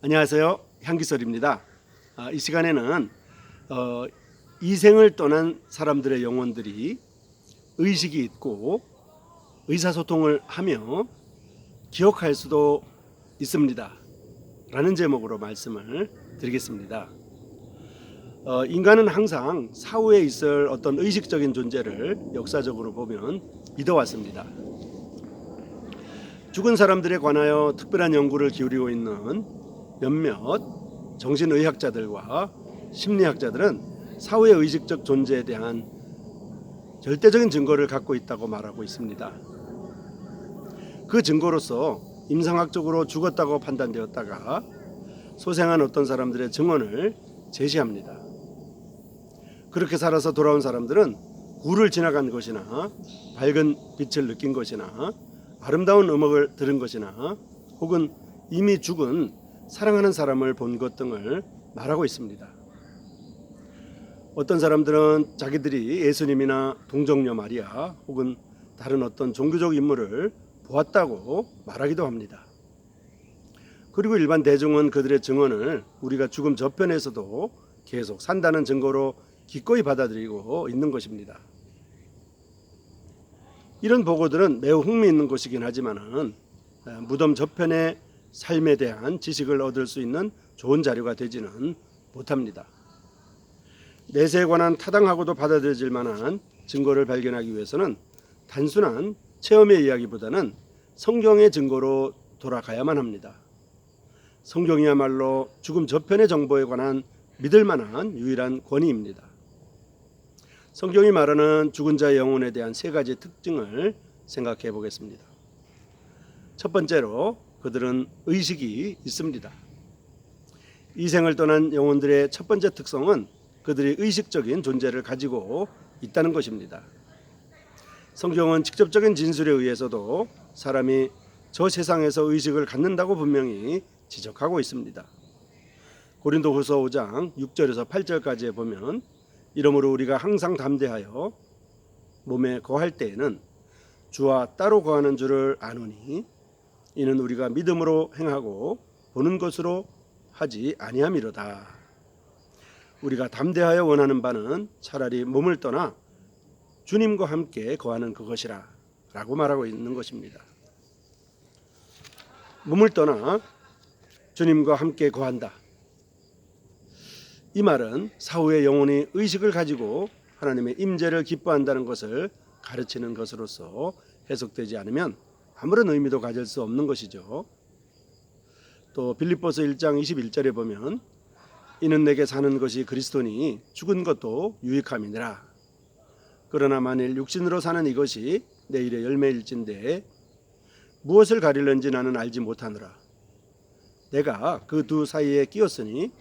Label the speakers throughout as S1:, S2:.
S1: 안녕하세요. 향기설입니다. 이 시간에는 이생을 떠난 사람들의 영혼들이 의식이 있고 의사소통을 하며 기억할 수도 있습니다 라는 제목으로 말씀을 드리겠습니다. 인간은 항상 사후에 있을 어떤 의식적인 존재를 역사적으로 보면 믿어왔습니다. 죽은 사람들에 관하여 특별한 연구를 기울이고 있는 몇몇 정신의학자들과 심리학자들은 사후의 의식적 존재에 대한 절대적인 증거를 갖고 있다고 말하고 있습니다. 그 증거로서 임상학적으로 죽었다고 판단되었다가 소생한 어떤 사람들의 증언을 제시합니다. 그렇게 살아서 돌아온 사람들은 굴을 지나간 것이나 밝은 빛을 느낀 것이나 아름다운 음악을 들은 것이나 혹은 이미 죽은 사랑하는 사람을 본 것 등을 말하고 있습니다. 어떤 사람들은 자기들이 예수님이나 동정녀 마리아 혹은 다른 어떤 종교적 인물을 보았다고 말하기도 합니다. 그리고 일반 대중은 그들의 증언을 우리가 죽음 저편에서도 계속 산다는 증거로 기꺼이 받아들이고 있는 것입니다. 이런 보고들은 매우 흥미있는 것이긴 하지만은 무덤 저편의 삶에 대한 지식을 얻을 수 있는 좋은 자료가 되지는 못합니다. 내세에 관한 타당하고도 받아들여질 만한 증거를 발견하기 위해서는 단순한 체험의 이야기보다는 성경의 증거로 돌아가야만 합니다. 성경이야말로 죽음 저편의 정보에 관한 믿을 만한 유일한 권위입니다. 성경이 말하는 죽은 자의 영혼에 대한 세 가지 특징을 생각해 보겠습니다. 첫 번째로 그들은 의식이 있습니다. 이생을 떠난 영혼들의 첫 번째 특성은 그들이 의식적인 존재를 가지고 있다는 것입니다. 성경은 직접적인 진술에 의해서도 사람이 저 세상에서 의식을 갖는다고 분명히 지적하고 있습니다. 고린도후서 5장 6절에서 8절까지에 보면 이러므로 우리가 항상 담대하여 몸에 거할 때에는 주와 따로 거하는 줄을 아노니 이는 우리가 믿음으로 행하고 보는 것으로 하지 아니함이로다. 우리가 담대하여 원하는 바는 차라리 몸을 떠나 주님과 함께 거하는 그것이라 라고 말하고 있는 것입니다. 몸을 떠나 주님과 함께 거한다. 이 말은 사후의 영혼이 의식을 가지고 하나님의 임재를 기뻐한다는 것을 가르치는 것으로서 해석되지 않으면 아무런 의미도 가질 수 없는 것이죠. 또 빌립보서 1장 21절에 보면 이는 내게 사는 것이 그리스도니 죽은 것도 유익함이니라. 그러나 만일 육신으로 사는 이것이 내일의 열매일진데 무엇을 가리는지 나는 알지 못하노라. 내가 그 두 사이에 끼었으니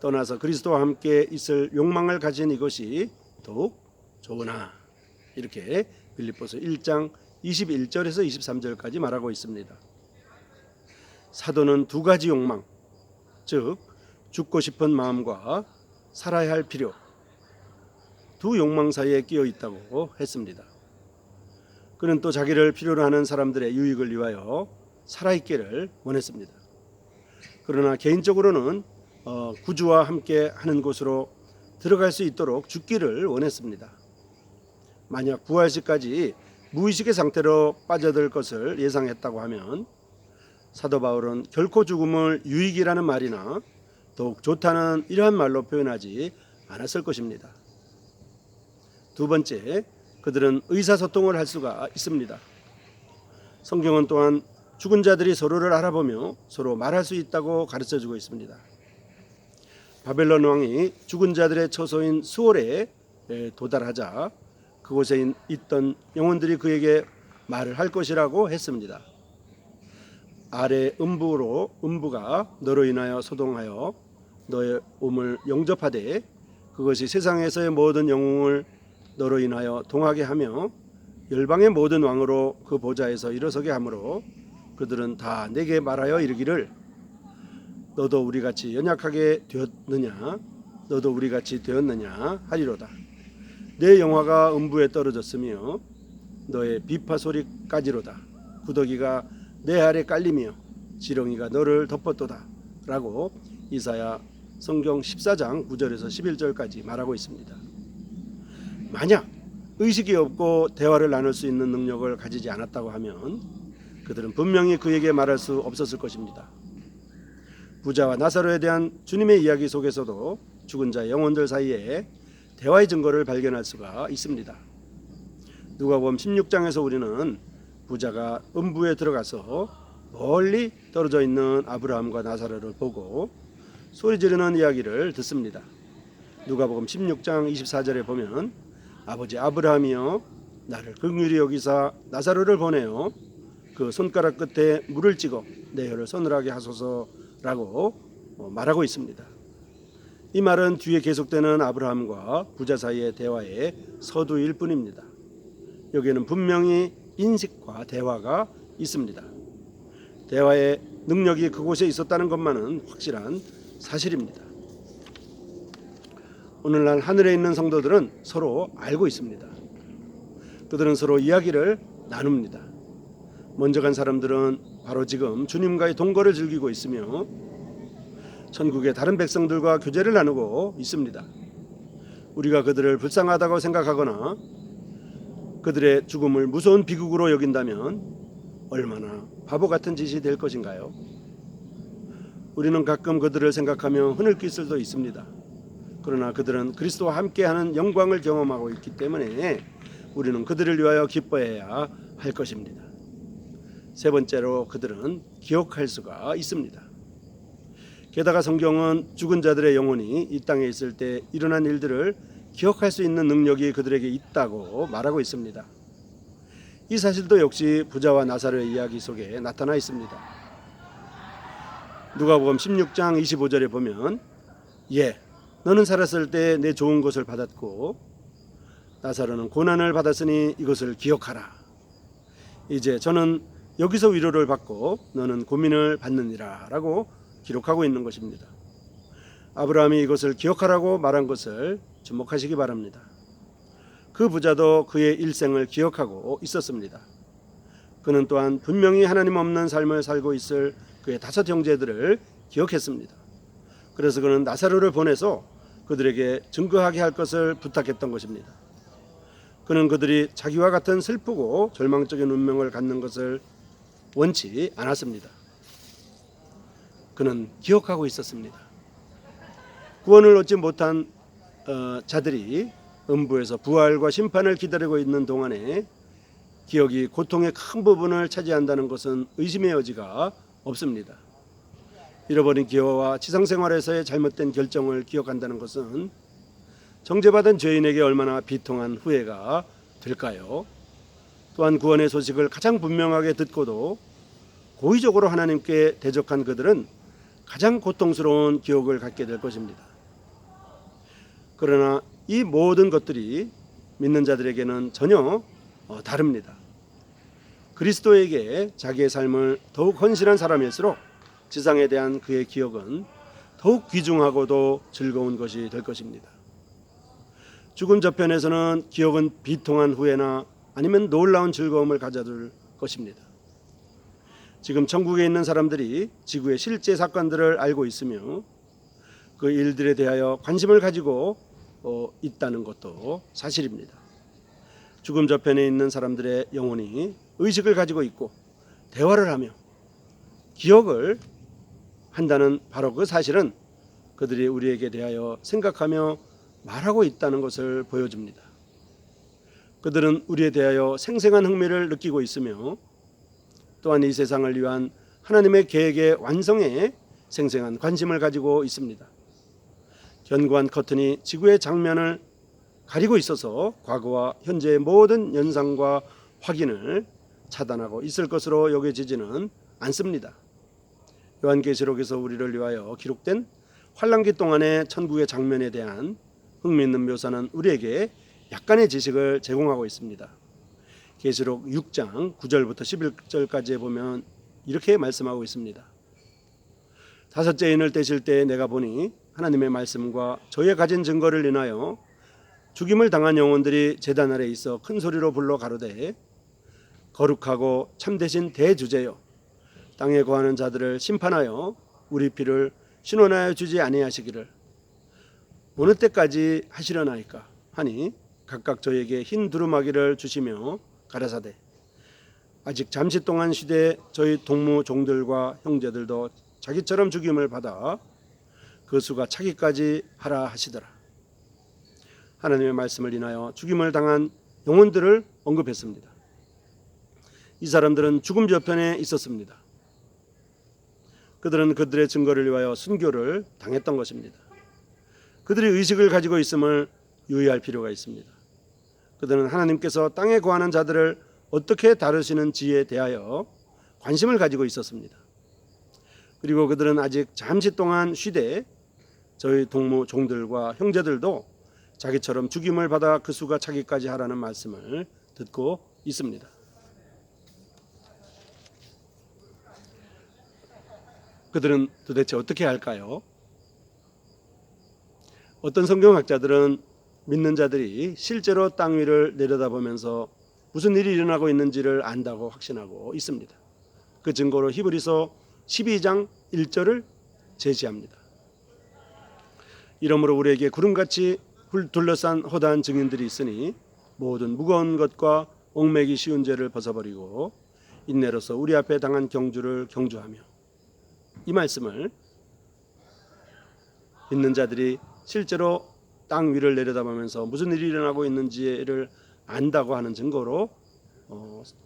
S1: 떠나서 그리스도와 함께 있을 욕망을 가진 이것이 더욱 좋으나. 이렇게 빌립보서 1장 21절에서 23절까지 말하고 있습니다. 사도는 두 가지 욕망, 즉 죽고 싶은 마음과 살아야 할 필요, 두 욕망 사이에 끼어 있다고 했습니다. 그는 또 자기를 필요로 하는 사람들의 유익을 위하여 살아있기를 원했습니다. 그러나 개인적으로는 구주와 함께 하는 곳으로 들어갈 수 있도록 죽기를 원했습니다. 만약 부활 시까지 무의식의 상태로 빠져들 것을 예상했다고 하면 사도 바울은 결코 죽음을 유익이라는 말이나 더욱 좋다는 이러한 말로 표현하지 않았을 것입니다. 두 번째, 그들은 의사소통을 할 수가 있습니다. 성경은 또한 죽은 자들이 서로를 알아보며 서로 말할 수 있다고 가르쳐주고 있습니다. 바벨론 왕이 죽은 자들의 처소인 수월에 도달하자 그곳에 있던 영혼들이 그에게 말을 할 것이라고 했습니다. 아래 음부가 너로 인하여 소동하여 너의 몸을 영접하되 그것이 세상에서의 모든 영웅을 너로 인하여 동하게 하며 열방의 모든 왕으로 그 보좌에서 일어서게 하므로 그들은 다 내게 말하여 이르기를 너도 우리같이 연약하게 되었느냐 너도 우리같이 되었느냐 하리로다. 내 영화가 음부에 떨어졌으며 너의 비파 소리까지로다. 구더기가 내 아래 깔리며 지렁이가 너를 덮었도다. 라고 이사야 성경 14장 9절에서 11절까지 말하고 있습니다. 만약 의식이 없고 대화를 나눌 수 있는 능력을 가지지 않았다고 하면 그들은 분명히 그에게 말할 수 없었을 것입니다. 부자와 나사로에 대한 주님의 이야기 속에서도 죽은 자의 영혼들 사이에 대화의 증거를 발견할 수가 있습니다. 누가복음 16장에서 우리는 부자가 음부에 들어가서 멀리 떨어져 있는 아브라함과 나사로를 보고 소리 지르는 이야기를 듣습니다. 누가복음 16장 24절에 보면 아버지 아브라함이여 나를 긍휼히 여기사 나사로를 보내어 그 손가락 끝에 물을 찍어 내 혀를 서늘하게 하소서라고 말하고 있습니다. 이 말은 뒤에 계속되는 아브라함과 부자 사이의 대화의 서두일 뿐입니다. 여기에는 분명히 인식과 대화가 있습니다. 대화의 능력이 그곳에 있었다는 것만은 확실한 사실입니다. 오늘날 하늘에 있는 성도들은 서로 알고 있습니다. 그들은 서로 이야기를 나눕니다. 먼저 간 사람들은 바로 지금 주님과의 동거를 즐기고 있으며 천국의 다른 백성들과 교제를 나누고 있습니다. 우리가 그들을 불쌍하다고 생각하거나 그들의 죽음을 무서운 비극으로 여긴다면 얼마나 바보 같은 짓이 될 것인가요? 우리는 가끔 그들을 생각하며 흐느낄 수도 있습니다. 그러나 그들은 그리스도와 함께하는 영광을 경험하고 있기 때문에 우리는 그들을 위하여 기뻐해야 할 것입니다. 세 번째로 그들은 기억할 수가 있습니다. 게다가 성경은 죽은 자들의 영혼이 이 땅에 있을 때 일어난 일들을 기억할 수 있는 능력이 그들에게 있다고 말하고 있습니다. 이 사실도 역시 부자와 나사로의 이야기 속에 나타나 있습니다. 누가복음 16장 25절에 보면 너는 살았을 때 내 좋은 것을 받았고 나사로는 고난을 받았으니 이것을 기억하라. 이제 저는 여기서 위로를 받고 너는 고민을 받느니라 라고 기록하고 있는 것입니다. 아브라함이 이것을 기억하라고 말한 것을 주목하시기 바랍니다. 그 부자도 그의 일생을 기억하고 있었습니다. 그는 또한 분명히 하나님 없는 삶을 살고 있을 그의 5 형제들을 기억했습니다. 그래서 그는 나사로를 보내서 그들에게 증거하게 할 것을 부탁했던 것입니다. 그는 그들이 자기와 같은 슬프고 절망적인 운명을 갖는 것을 원치 않았습니다. 그는 기억하고 있었습니다. 구원을 얻지 못한 자들이 음부에서 부활과 심판을 기다리고 있는 동안에 기억이 고통의 큰 부분을 차지한다는 것은 의심의 여지가 없습니다. 잃어버린 기여와 지상생활에서의 잘못된 결정을 기억한다는 것은 정죄받은 죄인에게 얼마나 비통한 후회가 될까요? 또한 구원의 소식을 가장 분명하게 듣고도 고의적으로 하나님께 대적한 그들은 가장 고통스러운 기억을 갖게 될 것입니다. 그러나 이 모든 것들이 믿는 자들에게는 전혀 다릅니다. 그리스도에게 자기의 삶을 더욱 헌신한 사람일수록 지상에 대한 그의 기억은 더욱 귀중하고도 즐거운 것이 될 것입니다. 죽음 저편에서는 기억은 비통한 후회나 아니면 놀라운 즐거움을 가져둘 것입니다. 지금 천국에 있는 사람들이 지구의 실제 사건들을 알고 있으며 그 일들에 대하여 관심을 가지고 있다는 것도 사실입니다. 죽음 저편에 있는 사람들의 영혼이 의식을 가지고 있고 대화를 하며 기억을 한다는 바로 그 사실은 그들이 우리에게 대하여 생각하며 말하고 있다는 것을 보여줍니다. 그들은 우리에 대하여 생생한 흥미를 느끼고 있으며 또한 이 세상을 위한 하나님의 계획의 완성에 생생한 관심을 가지고 있습니다. 견고한 커튼이 지구의 장면을 가리고 있어서 과거와 현재의 모든 연상과 확인을 차단하고 있을 것으로 여겨지지는 않습니다. 요한계시록에서 우리를 위하여 기록된 환란기 동안의 천국의 장면에 대한 흥미있는 묘사는 우리에게 약간의 지식을 제공하고 있습니다. 계시록 6장 9절부터 11절까지에 보면 이렇게 말씀하고 있습니다. 5째 인을 떼실 때 내가 보니 하나님의 말씀과 저의 가진 증거를 인하여 죽임을 당한 영혼들이 제단 아래 있어 큰 소리로 불러 가로되 거룩하고 참되신 대주제여 땅에 거하는 자들을 심판하여 우리 피를 신원하여 주지 아니하시기를 어느 때까지 하시려나이까 하니 각각 저에게 흰 두루마기를 주시며 가라사대 아직 잠시 동안 쉬되 저희 동무 종들과 형제들도 자기처럼 죽임을 받아 그 수가 차기까지 하라 하시더라. 하나님의 말씀을 인하여 죽임을 당한 영혼들을 언급했습니다. 이 사람들은 죽음 저편에 있었습니다. 그들은 그들의 증거를 위하여 순교를 당했던 것입니다. 그들이 의식을 가지고 있음을 유의할 필요가 있습니다. 그들은 하나님께서 땅에 거하는 자들을 어떻게 다루시는지에 대하여 관심을 가지고 있었습니다. 그리고 그들은 아직 잠시 동안 쉬되 저희 동무 종들과 형제들도 자기처럼 죽임을 받아 그 수가 차기까지 하라는 말씀을 듣고 있습니다. 그들은 도대체 어떻게 할까요? 어떤 성경학자들은 믿는 자들이 실제로 땅 위를 내려다보면서 무슨 일이 일어나고 있는지를 안다고 확신하고 있습니다. 그 증거로 히브리서 12장 1절을 제시합니다. 이러므로 우리에게 구름같이 둘러싼 허다한 증인들이 있으니 모든 무거운 것과 옥매기 쉬운 죄를 벗어버리고 인내로서 우리 앞에 당한 경주를 경주하며, 이 말씀을 믿는 자들이 실제로 땅 위를 내려다보면서 무슨 일이 일어나고 있는지를 안다고 하는 증거로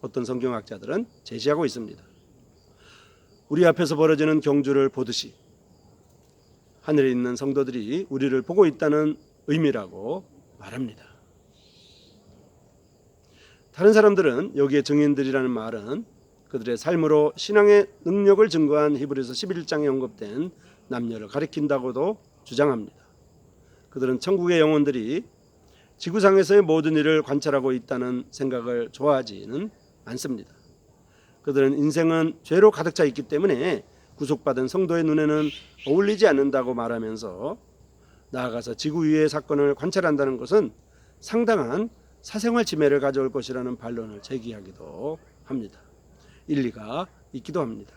S1: 어떤 성경학자들은 제시하고 있습니다. 우리 앞에서 벌어지는 경주를 보듯이 하늘에 있는 성도들이 우리를 보고 있다는 의미라고 말합니다. 다른 사람들은 여기에 증인들이라는 말은 그들의 삶으로 신앙의 능력을 증거한 히브리서 11장에 언급된 남녀를 가리킨다고도 주장합니다. 그들은 천국의 영혼들이 지구상에서의 모든 일을 관찰하고 있다는 생각을 좋아하지는 않습니다. 그들은 인생은 죄로 가득 차 있기 때문에 구속받은 성도의 눈에는 어울리지 않는다고 말하면서 나아가서 지구 위의 사건을 관찰한다는 것은 상당한 사생활 침해를 가져올 것이라는 반론을 제기하기도 합니다. 일리가 있기도 합니다.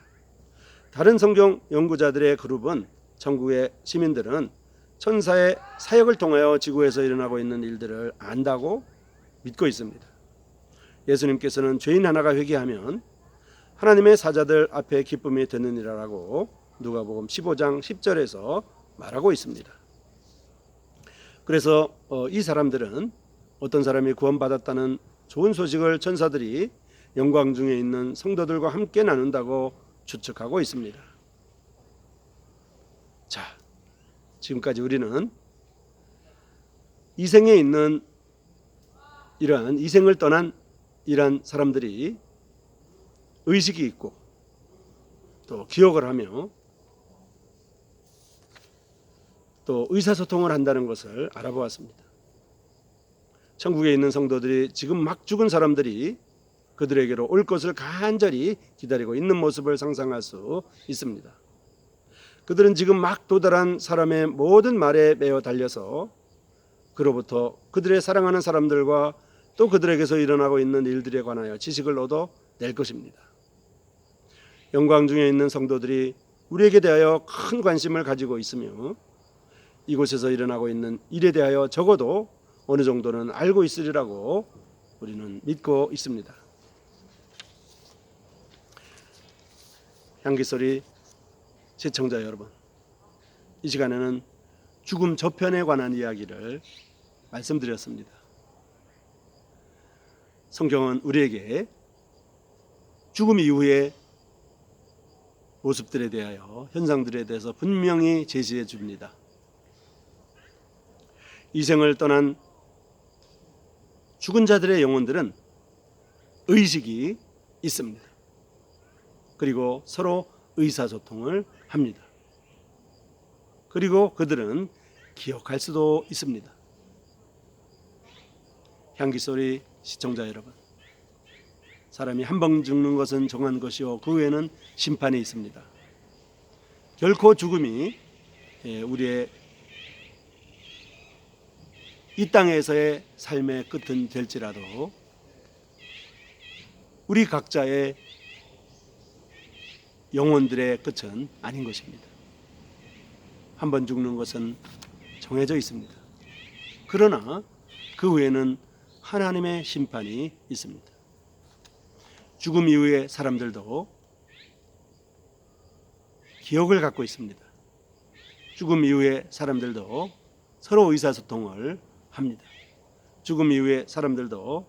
S1: 다른 성경 연구자들의 그룹은 천국의 시민들은 천사의 사역을 통하여 지구에서 일어나고 있는 일들을 안다고 믿고 있습니다. 예수님께서는 죄인 하나가 회개하면 하나님의 사자들 앞에 기쁨이 되느니라라고 누가복음 15장 10절에서 말하고 있습니다. 그래서 이 사람들은 어떤 사람이 구원받았다는 좋은 소식을 천사들이 영광 중에 있는 성도들과 함께 나눈다고 추측하고 있습니다. 자, 지금까지 우리는 이생에 있는 이러한 이생을 떠난 이러한 사람들이 의식이 있고 또 기억을 하며 또 의사소통을 한다는 것을 알아보았습니다. 천국에 있는 성도들이 지금 막 죽은 사람들이 그들에게로 올 것을 간절히 기다리고 있는 모습을 상상할 수 있습니다. 그들은 지금 막 도달한 사람의 모든 말에 매어 달려서 그로부터 그들의 사랑하는 사람들과 또 그들에게서 일어나고 있는 일들에 관하여 지식을 얻어낼 것입니다. 영광 중에 있는 성도들이 우리에게 대하여 큰 관심을 가지고 있으며 이곳에서 일어나고 있는 일에 대하여 적어도 어느 정도는 알고 있으리라고 우리는 믿고 있습니다. 향기소리 시청자 여러분, 이 시간에는 죽음 저편에 관한 이야기를 말씀드렸습니다. 성경은 우리에게 죽음 이후의 모습들에 대하여, 현상들에 대해서 분명히 제시해 줍니다. 이 생을 떠난 죽은 자들의 영혼들은 의식이 있습니다. 그리고 서로 의사소통을 합니다. 그리고 그들은 기억할 수도 있습니다. 향기소리 시청자 여러분, 사람이 한 번 죽는 것은 정한 것이요 그 후에는 심판이 있습니다. 결코 죽음이 우리의 이 땅에서의 삶의 끝은 될지라도 우리 각자의 영혼들의 끝은 아닌 것입니다. 한 번 죽는 것은 정해져 있습니다. 그러나 그 후에는 하나님의 심판이 있습니다. 죽음 이후의 사람들도 기억을 갖고 있습니다. 죽음 이후의 사람들도 서로 의사소통을 합니다. 죽음 이후의 사람들도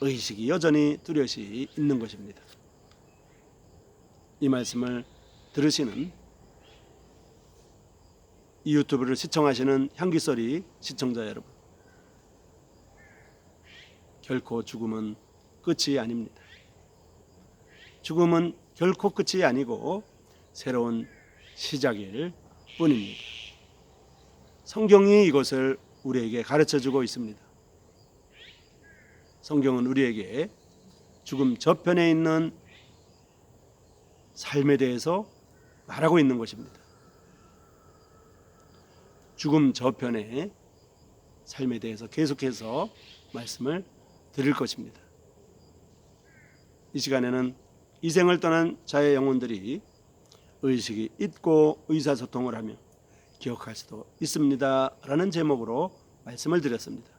S1: 의식이 여전히 뚜렷이 있는 것입니다. 이 말씀을 들으시는 이 유튜브를 시청하시는 향기소리 시청자 여러분, 결코 죽음은 끝이 아닙니다. 죽음은 결코 끝이 아니고 새로운 시작일 뿐입니다. 성경이 이것을 우리에게 가르쳐주고 있습니다. 성경은 우리에게 죽음 저편에 있는 삶에 대해서 말하고 있는 것입니다. 죽음 저편의 삶에 대해서 계속해서 말씀을 드릴 것입니다. 이 시간에는 이 생을 떠난 자의 영혼들이 의식이 있고 의사소통을 하며 기억할 수도 있습니다 라는 제목으로 말씀을 드렸습니다.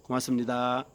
S1: 고맙습니다.